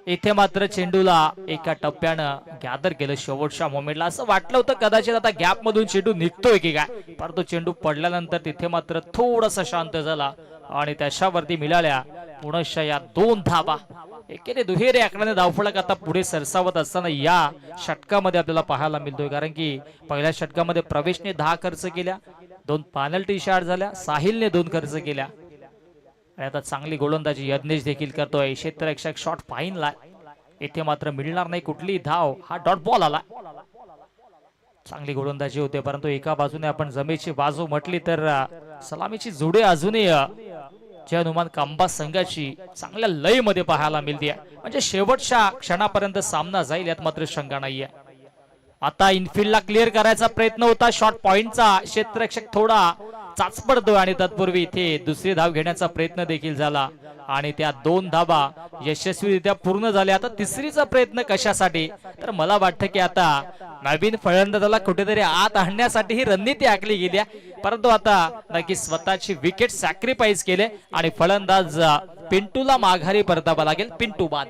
इथे मात्र चेंडूला एका टप्प्यानं गॅदर केलं. शेवटच्या मोमेंटला असं वाटलं होतं कदाचित आता गॅप मधून चेंडू निघतोय की काय, परंतु चेंडू पडल्यानंतर तिथे मात्र थोडासा शांत झाला आणि त्याच्यावरती मिळाल्या पुनश्च या 2 धाबा. एकेने दुहेरी आकड्याने धावफलक आता पुढे सरसावत असताना या षटकामध्ये आपल्याला पाहायला मिळतोय, कारण की पहिल्या षटकामध्ये प्रवेशने 10 खर्च केल्या, 2 पेनल्टी शॉट झाल्या, साहिलने 2 खर्च केल्या. आता चांगली गोलंदाजी यज्ञेश देखील करतोय. क्षेत्ररक्षक शॉट पाहिला. इथे मात्र मिळणार नाही कुठली धाव. हा डॉट बॉल आला. चांगली गोलंदाजी होते, परंतु एका बाजूने आपण जमेची बाजू म्हटली तर सलामीची जोडी अजूनही जे अनुमान कांबा संघाची चांगल्या लय मध्ये पाहायला मिळते. म्हणजे शेवटच्या क्षणापर्यंत सामना जाईल यात मात्र शंका नाहीये. आता इनफिल्डला क्लिअर करायचा प्रयत्न होता. शॉट पॉइंटचा क्षेत्ररक्षक थोडा चाचपडतोय आणि तत्पूर्वी इथे दुसरी धाव घेण्याचा प्रयत्न देखील झाला आणि त्या 2 धाबा यशस्वीरित्या पूर्ण झाल्या. आता तिसरीचा प्रयत्न कशासाठी, तर मला वाटतं की आता नवीन फलंदाजाला कुठेतरी आत आणण्यासाठी ही रणनीती आखली गेली, परंतु आता नक्की स्वतःची विकेट सॅक्रिफाईस केले आणि फलंदाज पिंटूला माघारी परतावा लागेल. पिंटू बाद.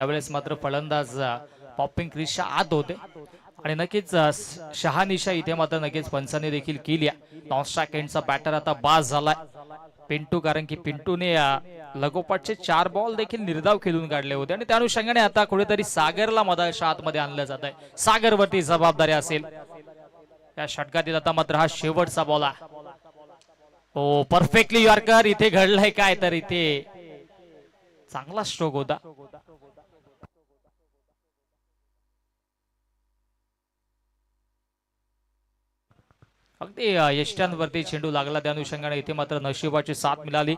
त्यावेळेस मात्र फलंदाज पॉपिंग क्रीजच्या आत होते आणि नक्कीच शहानिशा इथे मात्र नक्कीच पंचांनी देखील केली. नॉन स्ट्राइक एंडचा बॅटर आता बाज झालाय. पिंटू, कारण की पिंटूने लगोपाठचे 4 बॉल देखील निर्धाव खेळून काढले होते आणि त्या अनुषंगाने आता कुठेतरी सागरला मधाच्या आतमध्ये आणलं जात आहे. सागरवरती जबाबदारी असेल या षटकातील. आता मात्र हा शेवटचा बॉल आहे. ओ परफेक्टली यॉर्कर. इथे घडलंय काय तर इथे चांगला स्ट्रोक होता. अगदी यष्ट्यांवरती चेंडू लागला त्या अनुषंगाने इथे मात्र नशिबाची साथ मिळाली.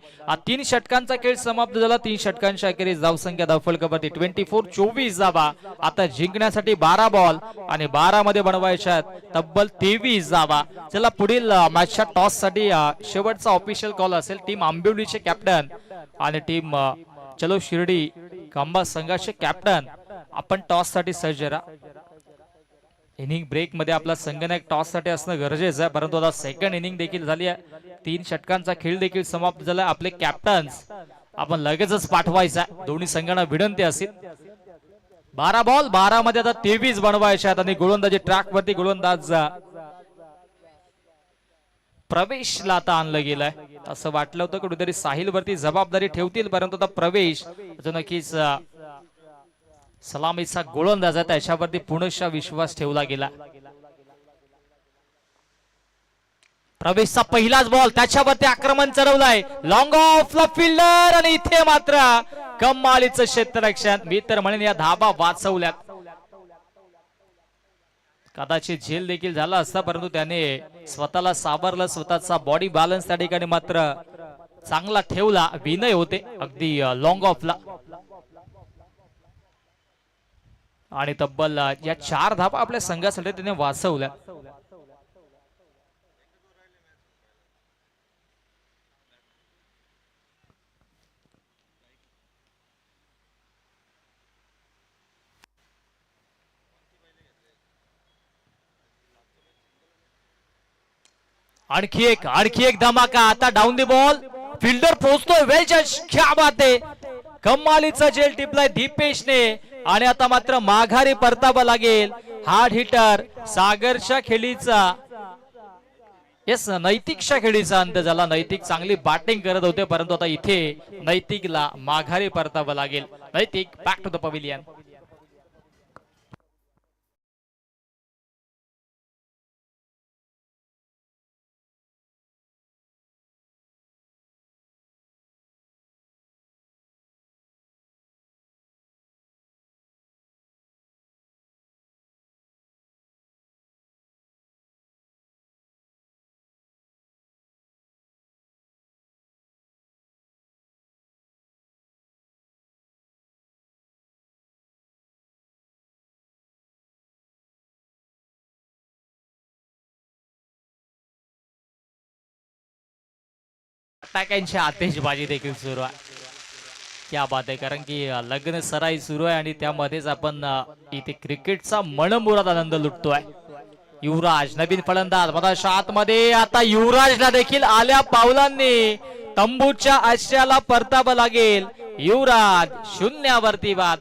3 षटकांचा खेळ समाप्त झाला. 3 षटकांच्या अखेरीस धावसंख्या धावफलकावरती 24 धावा. आता जिंकण्यासाठी 12 बॉल आणि 12 मध्ये बनवायच्या तब्बल 23 धावा. चला पुढील मॅचच्या टॉस साठी शेवटचा ऑफिशियल कॉल असेल. टीम आंबिवलीचे कॅप्टन आणि टीम चलो शिर्डी खांबा संघाचे कॅप्टन आपण टॉस साठी सज्ज राहा. इनिंग ब्रेक मध्ये आपला संघनायक टॉस साठी असणं गरजेचं आहे, परंतु आता सेकंड इनिंग देखील झाली आहे. 3 षटकांचा खेळ देखील समाप्त झाला. आपले कॅप्टन्स आपण लगेचच पाठवायचा. दोन्ही संघांना विनंती असेल. 12 बॉल 12 मध्ये आता 23 बनवायचे आहेत आणि गोलंदाजी ट्रॅक वरती गोलंदाज प्रवेशला आता आणलं गेलंय. असं वाटलं होतं कुठेतरी साहिल वरती जबाबदारी ठेवतील, परंतु आता प्रवेश नक्कीच सलामीचा गोलंदाज आहे त्याच्यावरती पुनश्च विश्वास ठेवला गेला. प्रवेशचा पहिलाच बॉल त्याच्यावरती आक्रमण चढवलाय. लॉंग ऑफ ला फिल्डर आणि इथे मात्र कमालीचं क्षेत्ररक्षण. मी तर म्हणेन या धाबा वाचवल्यात. कदाचित झेल देखील झाला असता, परंतु त्याने स्वतःला सावरलं. स्वतःचा बॉडी बॅलन्स त्या ठिकाणी मात्र चांगला ठेवला. विनय होते अगदी लॉंग ऑफला आणि तब्बल या 4 धाबा आपल्या संघासाठी त्याने वाचवल्या. आणखी एक धमाका. आता डाऊन दी बॉल. फिल्डर पोहोचतोय. वेल जज. क्या बात आहे. कमालीचा झेल टिपलाय दीपेशने आणि आता मात्र माघारी परतावा लागेल. हार्ड हिटर सागरच्या खेळीचा नैतिकच्या खेळीचा अंत झाला. नैतिक चांगली बॅटिंग करत होते, परंतु आता इथे नैतिकला माघारी परतावा लागेल. नैतिक बॅक टू द पवेलियन. टाक्यांची आतिषबाजी देखील सुरू आहे. क्या बात आहे. कारण की लग्न सराई सुरू आहे आणि त्यामध्येच आपण इथे क्रिकेटचा मनमुराद आनंद लुटतोय. युवराज नवीन फलंदाज मधाच्या आतमध्ये. आता युवराजला देखील आल्या पावलांनी तंबूच्या आशयाला परतावा लागेल. युवराज 0वरती बाद.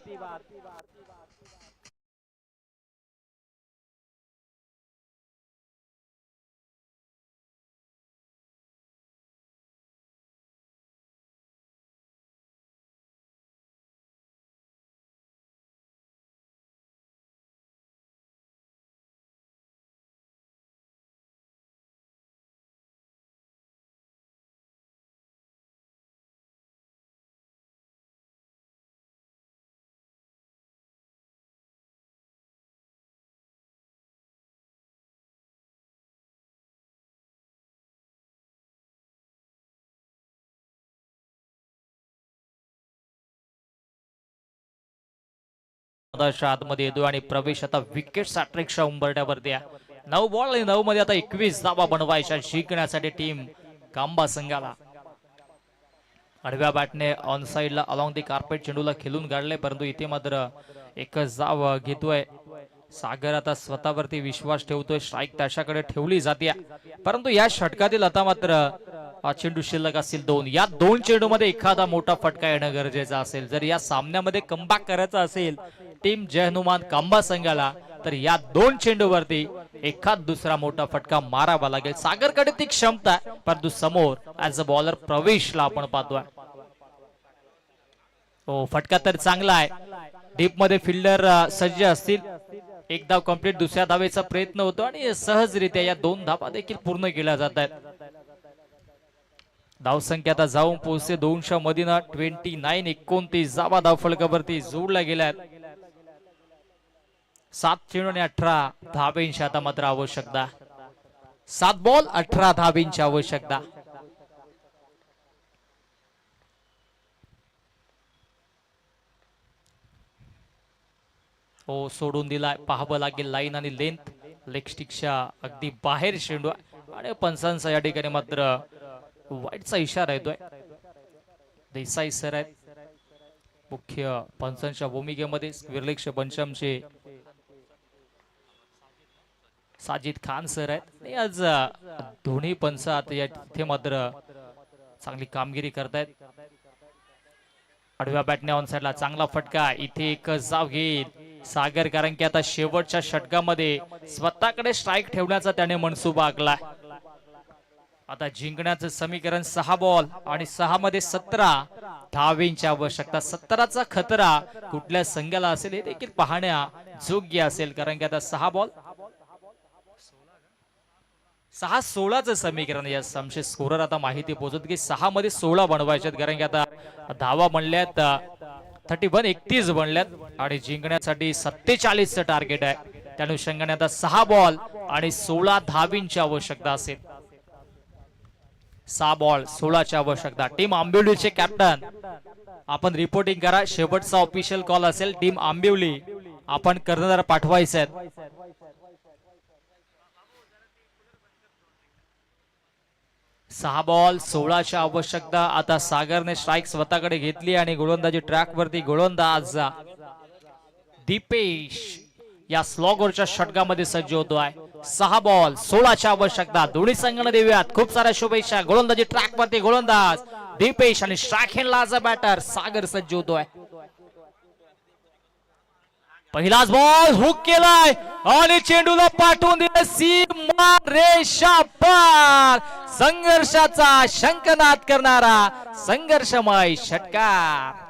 आतमध्ये येतो आणि प्रवेश आता विकेट सॅट्रिकच्या उंबरठ्यावरती आहे. 9 बॉल आणि 9 मध्ये आता 21 धावा बनवायच्या जिंकण्यासाठी टीम खांबा संघाला. आडव्या बॅटने ऑन साइडला अलॉंग दी कार्पेट चेंडूला खेळून काढले, परंतु इथे मात्र एकच धाव घेतोय सागर. आता स्वतःवरती विश्वास ठेवतोय. स्ट्राईक त्याच्याकडे ठेवली जाते, परंतु या षटकातील आता मात्र चेंडू शिल्लक असतील 2. या 2 चेंडू मध्ये एखादा मोठा फटका येणं गरजेचं असेल. जर या सामन्यामध्ये कमबॅक करायचं असेल टीम जय हनुमान खांबा संघाला, तर या 2 चेंडूवरती एखाद दुसरा मोठा फटका मारावा लागेल. सागरकडे ती क्षमता आहे, परंतु समोर ऍज अ बॉलर प्रवेशला आपण पाहतोय. हो, फटका तर चांगला आहे. डीप मध्ये फिल्डर सज्ज असतील. एक धाव कंप्लीट, दुसऱ्या धावेचा प्रयत्न होतो आणि सहजरित्या या 2 धावा देखील पूर्ण केल्या जात आहेत. धावसंख्या आता जाऊन पोहोचते 200 मधीन 29-29 जावा धाव फलकावरती जोडल्या गेल्यात. 7 चेंडू आणि 18 धावेंची आता मात्र आवश्यकता. 7 बॉल 18 धावेंची आवश्यकता. हो, सोडून दिलाय. पाहावं लागेल लाईन आणि लेंथ. लेग स्टिकच्या अगदी बाहेर चेंडू आणि पंचांचा या ठिकाणी मात्र वाईटचा इशारा येतोय. देसाई सर आहेत मुख्य पंचांच्या भूमिकेमध्ये. विरलेक्ष पंचांचे साजिद खान सर आहेत. आणि आज दोन्ही पंच आता या तिथे मात्र चांगली कामगिरी करतायत. आडव्या बॅटने ऑन साइडला चांगला फटका. इथे एक जाव घेईल सागर, कारण की आता शेवटच्या षटकामध्ये स्वतःकडे स्ट्राईक ठेवण्याचा त्याने मनसुबा आखलाय. आता जिंकण्याचं समीकरण 6 बॉल आणि 6 मध्ये 17 धावेंची आवश्यकता. 17चा खतरा कुठल्या संघाला असेल हे देखील पाहण्या योग्य असेल, कारण की आता 6 बॉल 6-16चं समीकरण. या आमचे स्कोरर आता माहिती पोहोचत की 6 मध्ये 16 बनवायचे, कारण की आता धावा बनल्यात 31 बनल्यात आणि जिंकण्यासाठी 47चं टार्गेट आहे. त्या अनुषंगाने आता 6 बॉल आणि 16 धावींची आवश्यकता असेल. 6 बॉल 16ची आवश्यकता. टीम आंबिवलीचे कॅप्टन आपण रिपोर्टिंग करा. शेवटचा ऑफिशियल कॉल असेल. टीम आंबिवली आपण कर्णधार पाठवायचे आहेत. 6 बॉल 16ची आवश्यकता. आता सागरने स्ट्राईक स्वतःकडे घेतली आणि गोलंदाजी ट्रॅक वरती. गोलंदाज दीपेश या स्लॉगरच्या षटकामध्ये सज्ज होतोय. 6 बॉल 16ची आवश्यकता. दोन्ही संघांना देऊयात खूप साऱ्या शुभेच्छा. गोलंदाजी ट्रॅक वरती गोलंदाज दीपेश आणि स्ट्राईक ॲज अ बॅटर सागर सज्ज होतोय. पहिलाच बॉल हुक केलाय आणि चेंडूला पाठवून दिलं सीमा रेषा पार. संघर्षाचा शंखनाद करणारा संघर्षमय षटकार.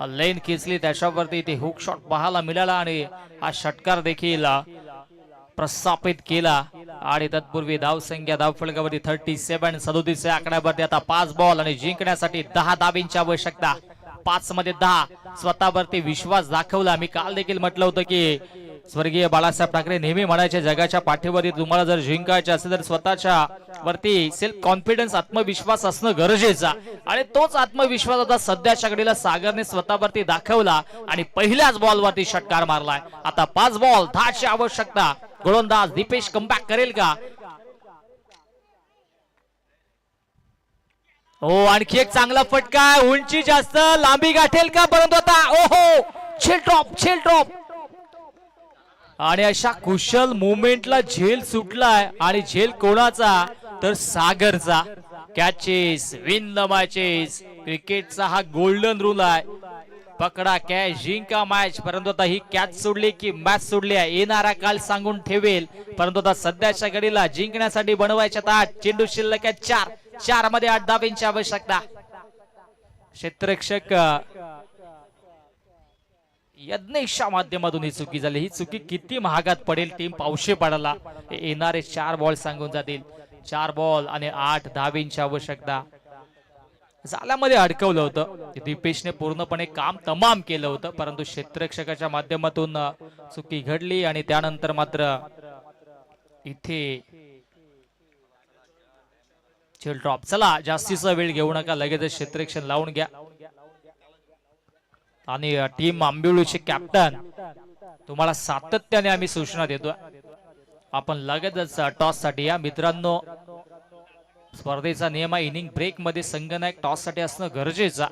लेन खेचली, त्याच्यावरती ते हुक शॉट पाहायला मिळाला आणि हा षटकार देखील प्रस्थापित केला. आणि तत्पूर्वी धावसंख्या धावफलकावरती 37 आकड्यावरती आता 5 बॉल आणि जिंकण्यासाठी 10 धावींची आवश्यकता. 5 मध्ये 10. स्वतःवरती विश्वास दाखवला. मी काल देखील म्हटलं होतं की स्वर्गीय बाळासाहेब ठाकरे नेहमी म्हणायचे जगाच्या पाठीवरती तुम्हाला जर जिंकायचे असेल तर स्वतःच्या वरती सेल्फ कॉन्फिडन्स आत्मविश्वास असणं गरजेचं. आणि तोच आत्मविश्वास आता सध्याच्या घडीला सागरने स्वतःवरती दाखवला आणि पहिल्याच बॉलवरती षटकार मारलाय. आता 5 बॉल 10ची आवश्यकता. गोलंदाज दीपेश कमबॅक करेल का? हो, आणखी एक चांगला फटका. उंची जास्त, लांबी गाठेल का? परंतु आता ओहो, झेल ड्रॉप आणि अशा कुशल मुवमेंटला झेल सुटलाय. आणि झेल कोणाचा तर सागरचा. कॅचेस विन द मॅचेस, क्रिकेटचा हा गोल्डन रूल आहे. पकडा कॅच जिंका मॅच. परंतु आता ही कॅच सोडली की मॅच सोडली आहे. येणारा काल सांगून ठेवेल. परंतु आता सध्याच्या घडीला जिंकण्यासाठी बनवायच्या 8 चेंडू शिल्लक आहेत. 4 मध्ये 8 धावेंची आवश्यकता. क्षेत्ररक्षक यज्ञेशच्या माध्यमातून ही चुकी झाली. ही चुकी किती महागात पडेल टीम पावशेपाडाला. येणारे 4 बॉल सांगून जातील. 4 बॉल आणि 8 धावेंची आवश्यकता. जाल्यामध्ये अडकवलं होतं. दीपेशने पूर्णपणे काम तमाम केलं होतं, परंतु क्षेत्ररक्षकाच्या माध्यमातून चुकी घडली आणि त्यानंतर मात्र इथे झेल ड्रॉप. चला जास्तीचा वेळ घेऊ नका, लगेच क्षेत्ररक्षण लावून घ्या. आणि टीम आंबिवलीचे कॅप्टन तुम्हाला सातत्याने आम्ही सूचना देतो, आपण लगेचच टॉस साठी या. मित्रांनो, स्पर्धेचा नियम आहे इनिंग ब्रेक मध्ये संघनायक टॉस साठी असणं गरजेचं.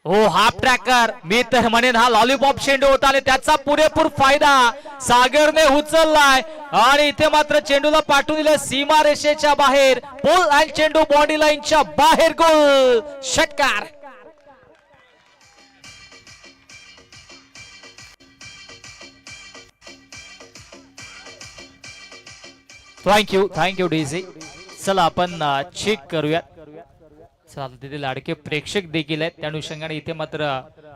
हो हाफ ट्रॅकर, मी तर म्हणेन हा लॉलीपॉप चेंडू होता आणि त्याचा पुरेपूर फायदा सागरने उचललाय आणि इथे मात्र चेंडूला पाठवून दिलं सीमा रेषेच्या बाहेर. पोल अँड चेंडू बॉडी लाईनच्या बाहेर, गोल, षटकार. Thank you DC. चला आपण चेक करूयात. चला तिथे लाडके प्रेक्षक देखील आहेत, त्या अनुषंगाने इथे मात्र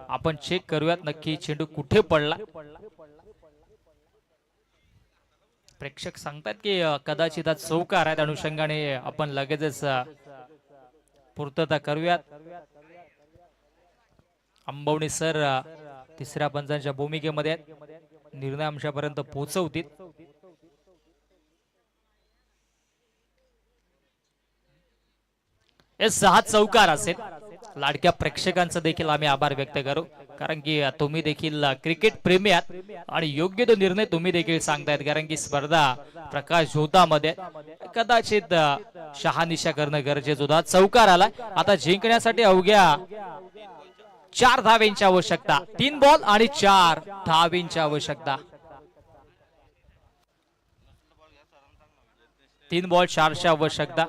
आपण चेक करूयात नक्की चेंडू कुठे पडला. प्रेक्षक सांगतात की कदाचित आज चौकार आहे, त्या अनुषंगाने आपण लगेचच पूर्तता करूयात. अंबवणे सर तिसऱ्या पंचांच्या भूमिकेमध्ये आहेत, निर्णय अंशापर्यंत पोहोचवतील. हा चौकार असेल. लाडक्या प्रेक्षकांचा देखील आम्ही आभार व्यक्त करू, कारण की तुम्ही देखील क्रिकेट प्रेमी आहात आणि योग्य तो निर्णय तुम्ही देखील सांगतायत. कारण की स्पर्धा प्रकाश झोतामध्ये कदाचित शहानिशा करणं गरजेचं होतं. चौकार आला. आता जिंकण्यासाठी अवघ्या 4 धावेंची आवश्यकता. 3 बॉल आणि 4 धावेंची आवश्यकता. 3 बॉल 4ची आवश्यकता.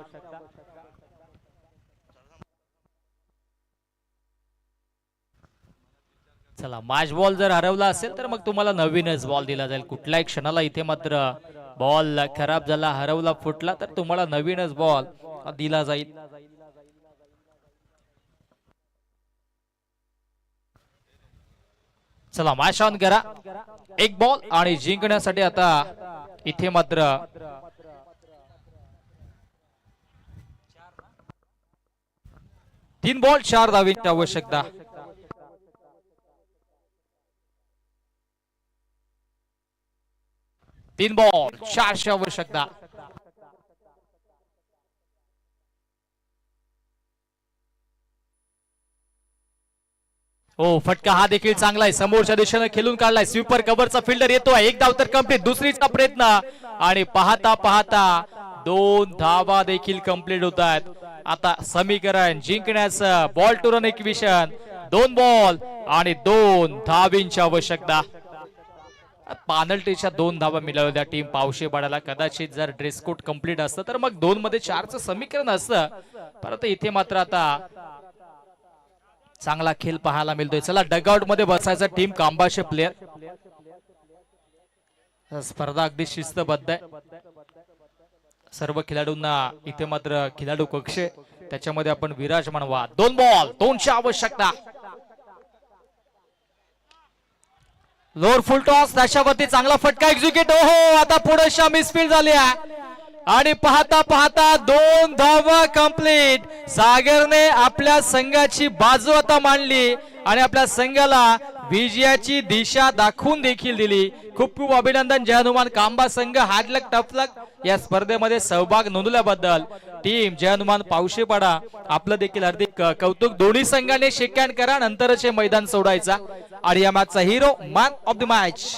चला, मॅच बॉल जर हरवला असेल तर मग तुम्हाला नवीनच बॉल दिला जाईल. कुठल्याही क्षणाला इथे मात्र बॉल खराब झाला, हरवला, फुटला तर तुम्हाला नवीनच बॉल दिला जाईल. चला, मॅच ऑन करा. 1 बॉल आणि जिंकण्यासाठी आता इथे मात्र 3 बॉल 4 धावेंची आवश्यकता. 3 बॉल 4ची आवश्यकता. हो, फटका हा देखील चांगला आहे. समोरच्या दिशेने खेळून काढलाय. स्वीपर कव्हरचा फिल्डर येतोय. 1 धाव तर कंप्लीट. दुसरीचा प्रयत्न आणि पाहता पाहता 2 धावा देखील कंप्लीट होत आहेत. आता समीकरण जिंकण्याचं ball two run equation. 2 ball आणि 2 धावींची आवश्यकता. पेनल्टीच्या 2 धावा मिळवल्या टीम पावशेपाड्याला. कदाचित जर ड्रेस कोड कंप्लीट असतं तर मग 2 मध्ये 4चं समीकरण असतं, परंतु इथे मात्र आता चांगला खेळ पाहायला मिळतोय. चला, डगआउट मध्ये बसायचा टीम कांबाशे प्लेयर. स्पर्धा अगदी शिस्तबद्ध आहे. सर्व खेळाडूंना इथे मात्र खेळाडू कक्ष त्याच्यामध्ये आपण विराजमान व्हा. 2 बॉल 2ची आवश्यकता. लोअर फुल टॉस, त्याच्यावरती चांगला फटका एक्झिक्यूट. हो, आता पुढे मिसफील्ड झाली आहे आणि पाहता पाहता 2 धावा कंप्लीट. सागरने आपल्या संघाची बाजू आता मांडली आणि आपल्या संघाला विजयाची दिशा दाखवून देखील दिली. खूप खूप अभिनंदन जय हनुमान कांबा संघ. हार्ड लक, टफ लक या स्पर्धेमध्ये सहभाग नोंदवल्याबद्दल. टीम जय हनुमान पावशेपाडा आपलं देखील हार्दिक कौतुक. दोन्ही संघाने शेक हँड करा, नंतरच हे मैदान सोडायचा. आणि या मॅचचा hero, man of the match